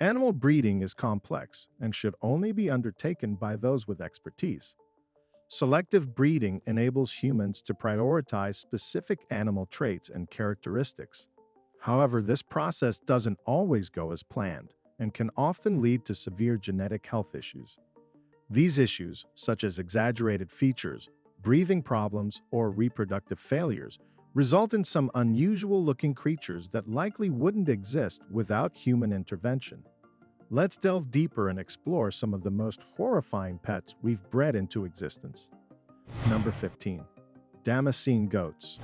Animal breeding is complex and should only be undertaken by those with expertise. Selective breeding enables humans to prioritize specific animal traits and characteristics. However, this process doesn't always go as planned and can often lead to severe genetic health issues. These issues, such as exaggerated features, breathing problems, or reproductive failures, result in some unusual-looking creatures that likely wouldn't exist without human intervention. Let's delve deeper and explore some of the most horrifying pets we've bred into existence. Number 15. Damascene Goats.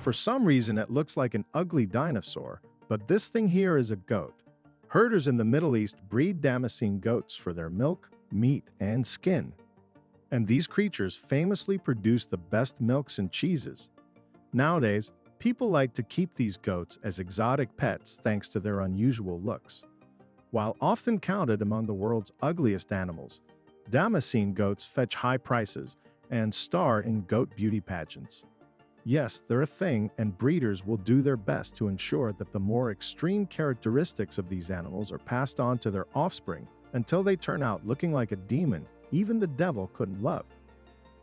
For some reason, it looks like an ugly dinosaur, but this thing here is a goat. Herders in the Middle East breed Damascene goats for their milk, meat, and skin. And these creatures famously produce the best milks and cheeses. Nowadays, people like to keep these goats as exotic pets thanks to their unusual looks. While often counted among the world's ugliest animals, Damascene goats fetch high prices and star in goat beauty pageants. Yes, they're a thing, and breeders will do their best to ensure that the more extreme characteristics of these animals are passed on to their offspring until they turn out looking like a demon even the devil couldn't love.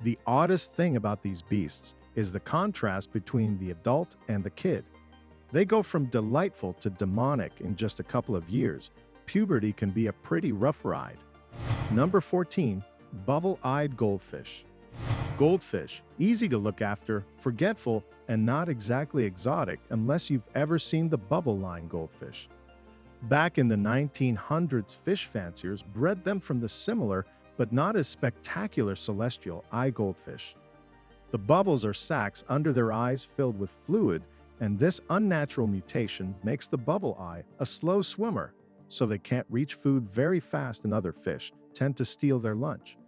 The oddest thing about these beasts is the contrast between the adult and the kid. They go from delightful to demonic in just a couple of years. Puberty can be a pretty rough ride. Number 14. Bubble-eyed goldfish. Goldfish, easy to look after, forgetful, and not exactly exotic unless you've ever seen the bubble-line goldfish. Back in the 1900s, fish fanciers bred them from the similar but not as spectacular celestial eye goldfish. The bubbles are sacs under their eyes filled with fluid, and this unnatural mutation makes the bubble eye a slow swimmer, so they can't reach food very fast and other fish tend to steal their lunch.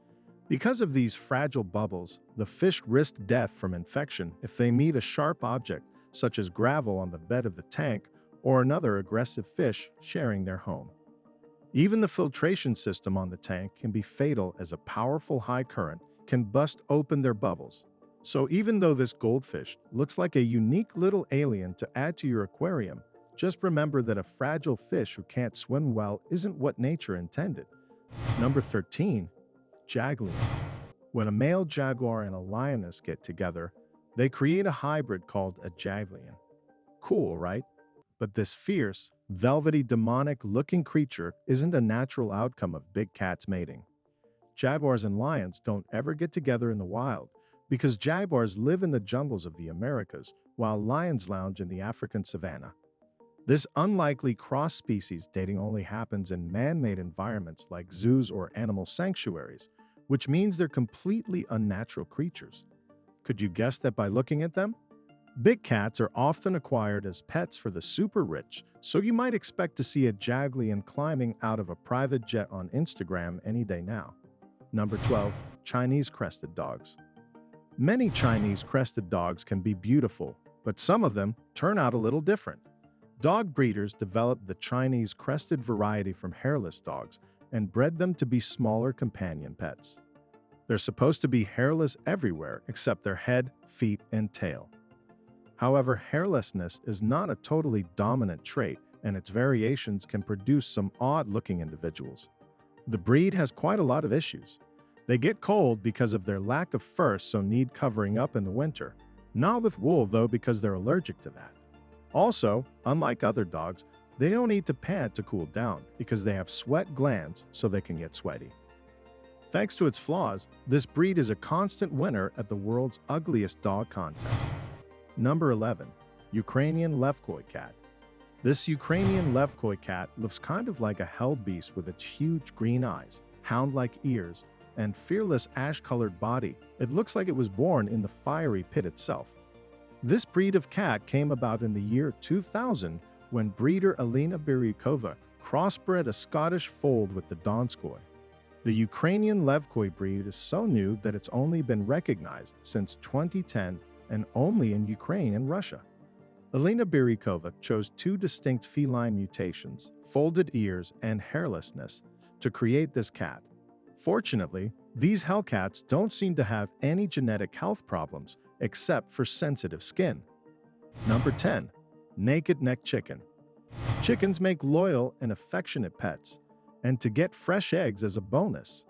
Because of these fragile bubbles, the fish risk death from infection if they meet a sharp object, such as gravel on the bed of the tank or another aggressive fish sharing their home. Even the filtration system on the tank can be fatal as a powerful high current can bust open their bubbles. So even though this goldfish looks like a unique little alien to add to your aquarium, just remember that a fragile fish who can't swim well isn't what nature intended. Number 13. Jaglion. When a male jaguar and a lioness get together, they create a hybrid called a Jaglion. Cool, right? But this fierce, velvety, demonic-looking creature isn't a natural outcome of big cats mating. Jaguars and lions don't ever get together in the wild because jaguars live in the jungles of the Americas while lions lounge in the African savanna. This unlikely cross-species dating only happens in man-made environments like zoos or animal sanctuaries, which means they're completely unnatural creatures. Could you guess that by looking at them? Big cats are often acquired as pets for the super rich, so you might expect to see a Jaglion climbing out of a private jet on Instagram any day now. Number 12. Chinese Crested Dogs. Many Chinese Crested dogs can be beautiful, but some of them turn out a little different. Dog breeders developed the Chinese Crested variety from hairless dogs and bred them to be smaller companion pets. They're supposed to be hairless everywhere except their head, feet, and tail. However, hairlessness is not a totally dominant trait, and its variations can produce some odd-looking individuals. The breed has quite a lot of issues. They get cold because of their lack of fur, so need covering up in the winter. Not with wool, though, because they're allergic to that. Also, unlike other dogs, they don't need to pant to cool down because they have sweat glands so they can get sweaty. Thanks to its flaws, this breed is a constant winner at the world's ugliest dog contest. Number 11. Ukrainian Levkoy cat. This Ukrainian Levkoy cat looks kind of like a hell beast with its huge green eyes, hound-like ears, and fearless ash-colored body. It looks like it was born in the fiery pit itself. This breed of cat came about in the year 2000 when breeder Alina Biryukova crossbred a Scottish fold with the Donskoy. The Ukrainian Levkoy breed is so new that it's only been recognized since 2010 and only in Ukraine and Russia. Alina Biryukova chose two distinct feline mutations, folded ears and hairlessness, to create this cat. Fortunately, these hellcats don't seem to have any genetic health problems except for sensitive skin. Number 10. Naked neck chicken. Chickens make loyal and affectionate pets, and to get fresh eggs as a bonus.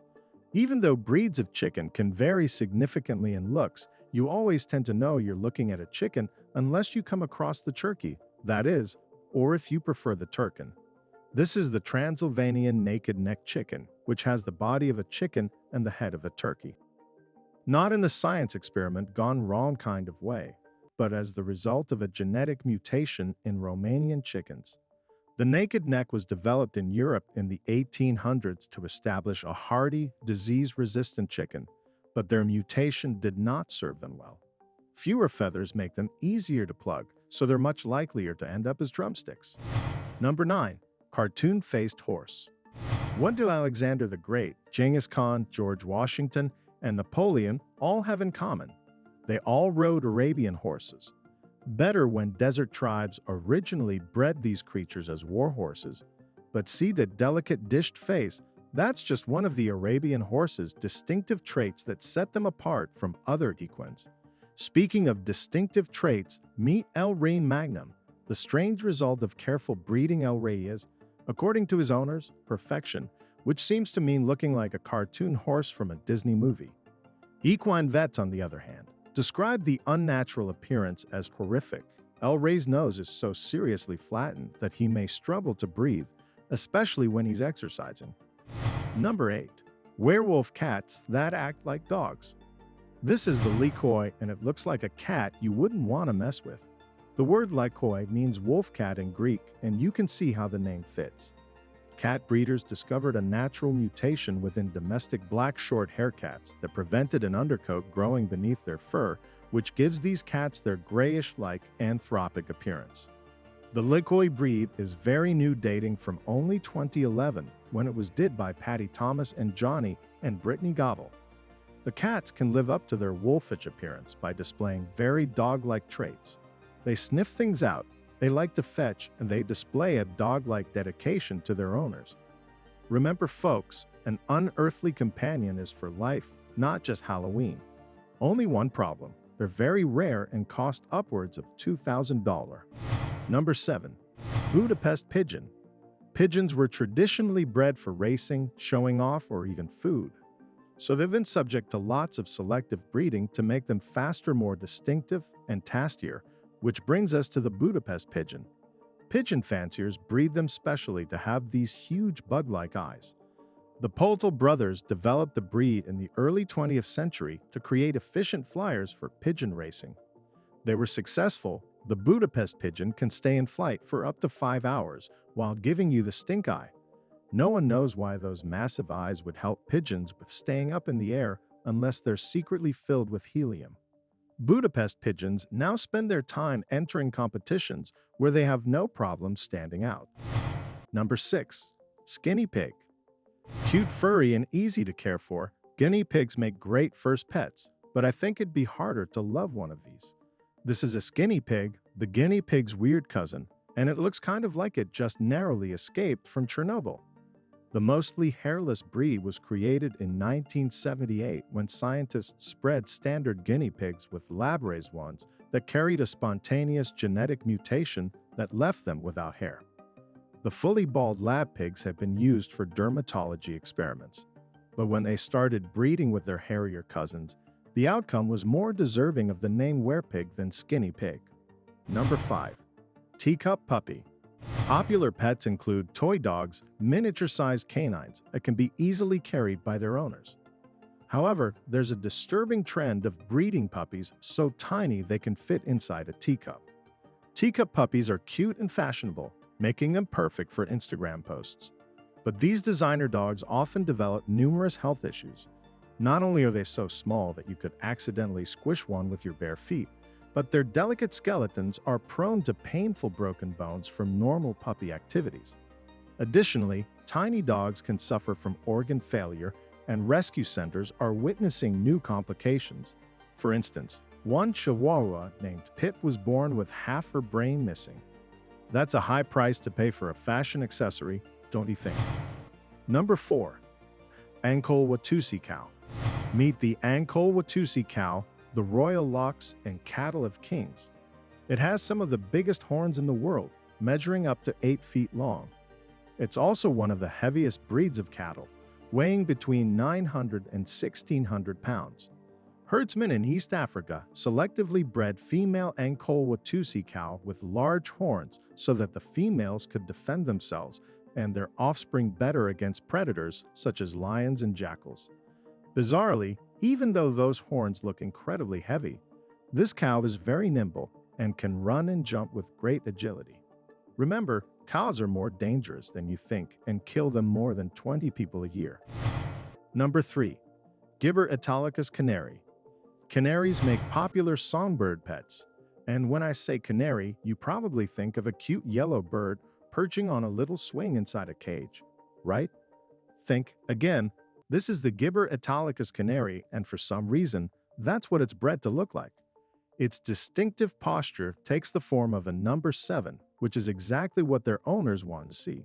Even though breeds of chicken can vary significantly in looks, you always tend to know you're looking at a chicken unless you come across the turkey, that is, or if you prefer the turkin. This is the Transylvanian naked-necked chicken, which has the body of a chicken and the head of a turkey. Not in the science experiment gone wrong kind of way, but as the result of a genetic mutation in Romanian chickens. The naked neck was developed in Europe in the 1800s to establish a hardy, disease-resistant chicken, but their mutation did not serve them well. Fewer feathers make them easier to plug, so they're much likelier to end up as drumsticks. Number 9. Cartoon-faced horse. What do Alexander the Great, Genghis Khan, George Washington, and Napoleon all have in common? They all rode Arabian horses. Better when desert tribes originally bred these creatures as war horses, but see the delicate dished face, that's just one of the Arabian horse's distinctive traits that set them apart from other equines. Speaking of distinctive traits, meet El Rey Magnum, the strange result of careful breeding. El Rey is, according to his owners, perfection, which seems to mean looking like a cartoon horse from a Disney movie. Equine vets, on the other hand, describe the unnatural appearance as horrific. El Rey's nose is so seriously flattened that he may struggle to breathe, especially when he's exercising. Number 8. Werewolf cats that act like dogs. This is the Levkoy, and it looks like a cat you wouldn't want to mess with. The word Levkoy means wolf cat in Greek, and you can see how the name fits. Cat breeders discovered a natural mutation within domestic black short-hair cats that prevented an undercoat growing beneath their fur, which gives these cats their grayish-like anthropic appearance. The Levkoy breed is very new, dating from only 2011, when it was did by Patty Thomas and Johnny and Brittany Gobble. The cats can live up to their wolfish appearance by displaying very dog-like traits. They sniff things out, they like to fetch, and they display a dog-like dedication to their owners. Remember, folks, an unearthly companion is for life, not just Halloween. Only one problem: they're very rare and cost upwards of $2,000. Number 7. Budapest pigeon. Pigeons were traditionally bred for racing, showing off, or even food. So they've been subject to lots of selective breeding to make them faster, more distinctive, and tastier, which brings us to the Budapest pigeon. Pigeon fanciers breed them specially to have these huge bug-like eyes. The Poltel brothers developed the breed in the early 20th century to create efficient flyers for pigeon racing. They were successful. The Budapest pigeon can stay in flight for up to 5 hours while giving you the stink eye. No one knows why those massive eyes would help pigeons with staying up in the air unless they're secretly filled with helium. Budapest pigeons now spend their time entering competitions where they have no problem standing out. Number 6. Skinny pig. Cute, furry, and easy to care for, guinea pigs make great first pets, but I think it'd be harder to love one of these. This is a skinny pig, the guinea pig's weird cousin, and it looks kind of like it just narrowly escaped from Chernobyl. The mostly hairless breed was created in 1978 when scientists spread standard guinea pigs with lab-raised ones that carried a spontaneous genetic mutation that left them without hair. The fully bald lab pigs have been used for dermatology experiments, but when they started breeding with their hairier cousins, the outcome was more deserving of the name werepig than skinny pig. Number 5. Teacup puppy. Popular pets include toy dogs, miniature-sized canines that can be easily carried by their owners. However, there's a disturbing trend of breeding puppies so tiny they can fit inside a teacup. Teacup puppies are cute and fashionable, making them perfect for Instagram posts. But these designer dogs often develop numerous health issues. Not only are they so small that you could accidentally squish one with your bare feet, but their delicate skeletons are prone to painful broken bones from normal puppy activities. Additionally, tiny dogs can suffer from organ failure, and rescue centers are witnessing new complications. For instance, one Chihuahua named Pip was born with half her brain missing. That's a high price to pay for a fashion accessory, don't you think? Number 4. Ankole-Watusi cow. Meet the Ankole-Watusi cow, the royal locks and cattle of kings. It has some of the biggest horns in the world, measuring up to 8 feet long. It's also one of the heaviest breeds of cattle, weighing between 900 and 1,600 pounds. Herdsmen in East Africa selectively bred female Ankole-Watusi cow with large horns so that the females could defend themselves and their offspring better against predators such as lions and jackals. Bizarrely, even though those horns look incredibly heavy, this cow is very nimble and can run and jump with great agility. Remember, cows are more dangerous than you think and kill them more than 20 people a year. Number 3. Gibber Italicus canary. Canaries make popular songbird pets. And when I say canary, you probably think of a cute yellow bird perching on a little swing inside a cage, right? Think again. This is the Gibber Italicus canary, and for some reason, that's what it's bred to look like. Its distinctive posture takes the form of a number 7, which is exactly what their owners want to see.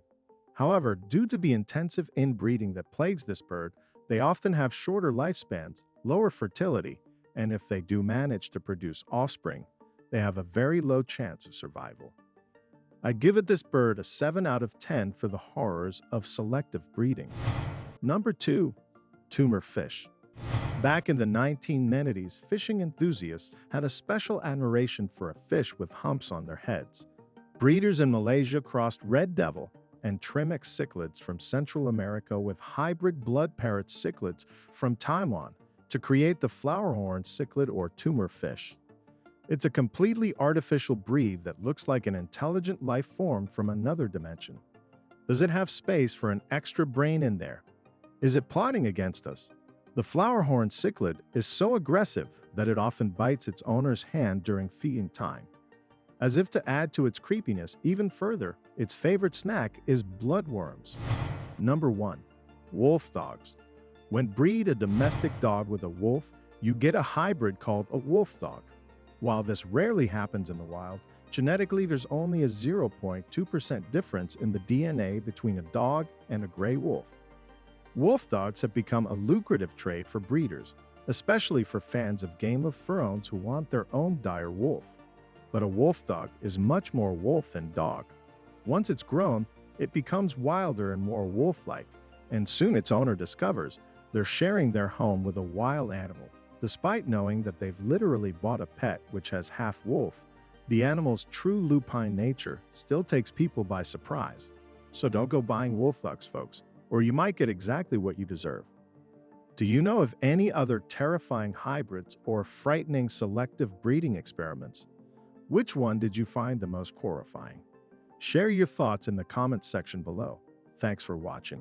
However, due to the intensive inbreeding that plagues this bird, they often have shorter lifespans, lower fertility, and if they do manage to produce offspring, they have a very low chance of survival. I give this bird a 7 out of 10 for the horrors of selective breeding. Number 2. Tumor fish. Back in the 1990s, fishing enthusiasts had a special admiration for a fish with humps on their heads. Breeders in Malaysia crossed red devil and Trimex cichlids from Central America with hybrid blood parrot cichlids from Taiwan to create the flowerhorn cichlid or tumor fish. It's a completely artificial breed that looks like an intelligent life form from another dimension. Does it have space for an extra brain in there? Is it plotting against us? The flowerhorn cichlid is so aggressive that it often bites its owner's hand during feeding time. As if to add to its creepiness even further, its favorite snack is bloodworms. Number 1. Wolfdogs. When breed a domestic dog with a wolf, you get a hybrid called a wolfdog. While this rarely happens in the wild, genetically there's only a 0.2% difference in the DNA between a dog and a gray wolf. Wolfdogs have become a lucrative trade for breeders, especially for fans of Game of Thrones who want their own dire wolf. But a wolfdog is much more wolf than dog. Once it's grown, it becomes wilder and more wolf-like, and soon its owner discovers they're sharing their home with a wild animal. Despite knowing that they've literally bought a pet which has half wolf, the animal's true lupine nature still takes people by surprise. So don't go buying wolfdogs, folks, or you might get exactly what you deserve. Do you know of any other terrifying hybrids or frightening selective breeding experiments? Which one did you find the most horrifying? Share your thoughts in the comments section below. Thanks for watching.